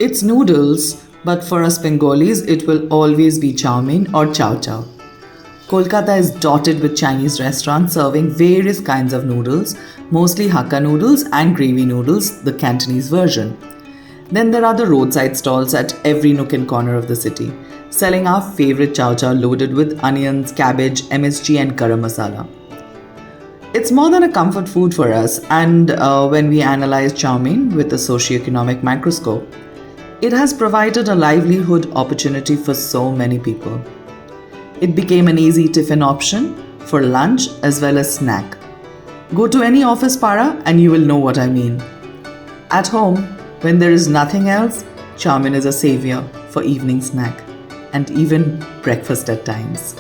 It's noodles, but for us Bengalis, it will always be chowmein or chow chow. Kolkata is dotted with Chinese restaurants serving various kinds of noodles, mostly hakka noodles and gravy noodles, the Cantonese version. Then there are the roadside stalls at every nook and corner of the city, selling our favorite chow chow loaded with onions, cabbage, MSG, and garam masala. It's more than a comfort food for us, and when we analyze chow mein with a socio-economic microscope, it has provided a livelihood opportunity for so many people. It became an easy tiffin option for lunch as well as snack. Go to any office para and you will know what I mean. At home, when there is nothing else, chow mein is a savior for evening snack and even breakfast at times.